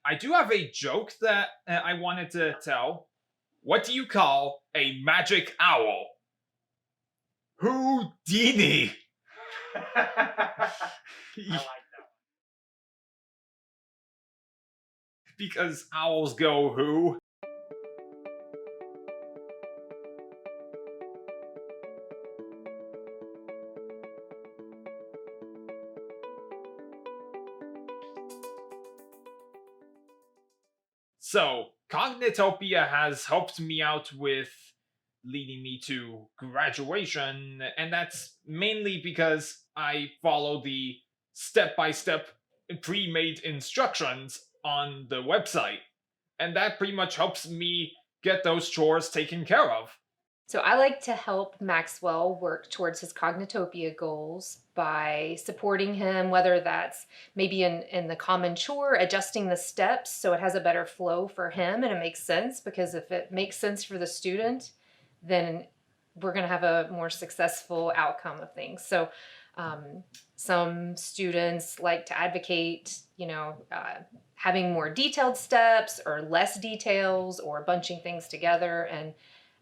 I do have a joke that I wanted to tell. What do you call a magic owl? Houdini. I like that. Because owls go who? So, Cognitopia has helped me out with leading me to graduation, and that's mainly because I follow the step by step pre made instructions on the website. And that pretty much helps me get those chores taken care of. So I like to help Maxwell work towards his Cognitopia goals by supporting him, whether that's maybe in the common chore, adjusting the steps so it has a better flow for him and it makes sense, because if it makes sense for the student, then we're going to have a more successful outcome of things. So some students like to advocate, having more detailed steps or less details or bunching things together, and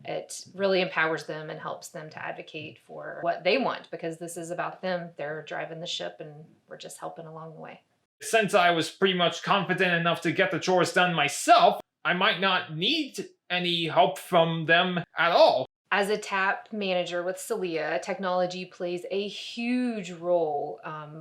it really empowers them and helps them to advocate for what they want, because this is about them. They're driving the ship and we're just helping along the way. Since I was pretty much confident enough to get the chores done myself, I might not need any help from them at all. As a TAP manager with SLLEA, technology plays a huge role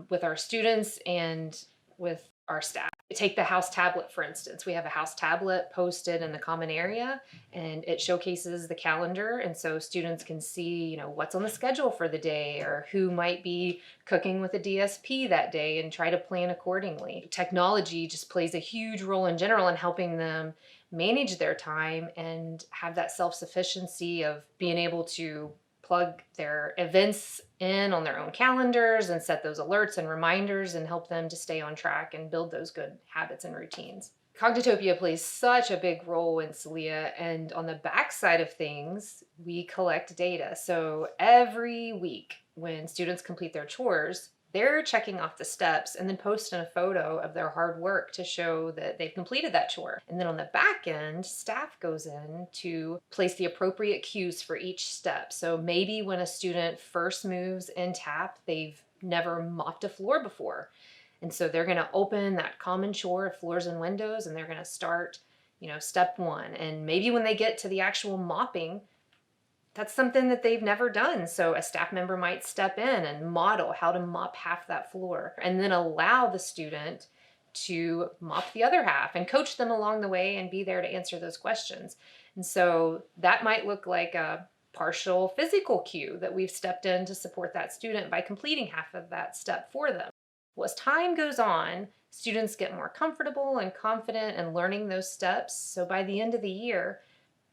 with our students and with our staff. Take the house tablet, for instance. We have a house tablet posted in the common area, and it showcases the calendar, and so students can see, what's on the schedule for the day or who might be cooking with a DSP that day, and try to plan accordingly. Technology just plays a huge role in general in helping them manage their time and have that self-sufficiency of being able to plug their events in on their own calendars and set those alerts and reminders and help them to stay on track and build those good habits and routines. Cognitopia plays such a big role in SLLEA, and on the back side of things, we collect data. So every week when students complete their chores, they're checking off the steps and then posting a photo of their hard work to show that they've completed that chore. And then on the back end, staff goes in to place the appropriate cues for each step. So maybe when a student first moves in TAP, they've never mopped a floor before. And so they're going to open that common chore of floors and windows, and they're going to start, step one. And maybe when they get to the actual mopping, that's something that they've never done. So a staff member might step in and model how to mop half that floor, and then allow the student to mop the other half and coach them along the way and be there to answer those questions. And so that might look like a partial physical cue that we've stepped in to support that student by completing half of that step for them. Well, as time goes on, students get more comfortable and confident in learning those steps. So by the end of the year,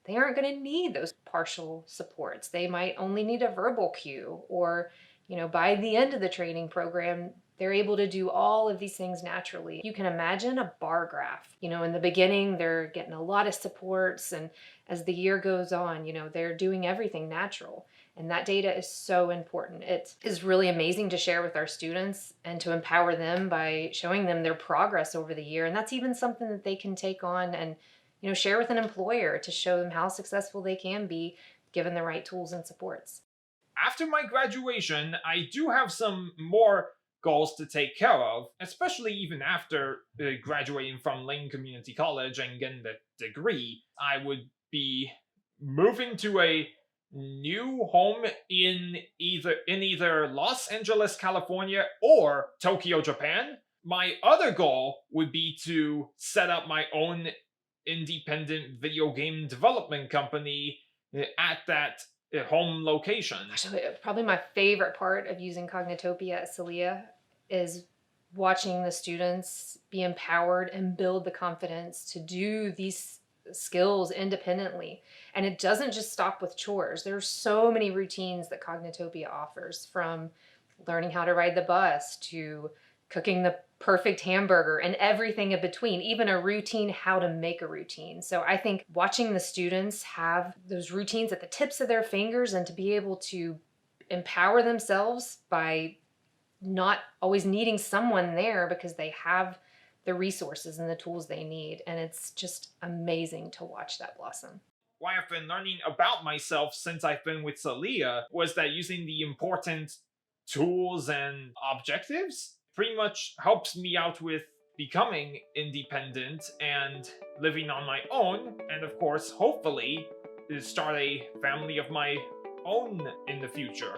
they aren't going to need those partial supports. They might only need a verbal cue, or, by the end of the training program, they're able to do all of these things naturally. You can imagine a bar graph. In the beginning, they're getting a lot of supports, and as the year goes on, they're doing everything natural. And that data is so important. It is really amazing to share with our students and to empower them by showing them their progress over the year. And that's even something that they can take on and share with an employer to show them how successful they can be given the right tools and supports. After my graduation, I do have some more goals to take care of, especially even after graduating from Lane Community College and getting the degree. I would be moving to a new home in either Los Angeles, California, or Tokyo, Japan. My other goal would be to set up my own independent video game development company at that home location. Actually, probably my favorite part of using Cognitopia at SLLEA is watching the students be empowered and build the confidence to do these skills independently. And it doesn't just stop with chores. There's so many routines that Cognitopia offers, from learning how to ride the bus to cooking the perfect hamburger and everything in between, even a routine, how to make a routine. So I think watching the students have those routines at the tips of their fingers and to be able to empower themselves by not always needing someone there because they have the resources and the tools they need. And it's just amazing to watch that blossom. What I've been learning about myself since I've been with SLLEA was that using the important tools and objectives pretty much helps me out with becoming independent and living on my own, and of course, hopefully, start a family of my own in the future.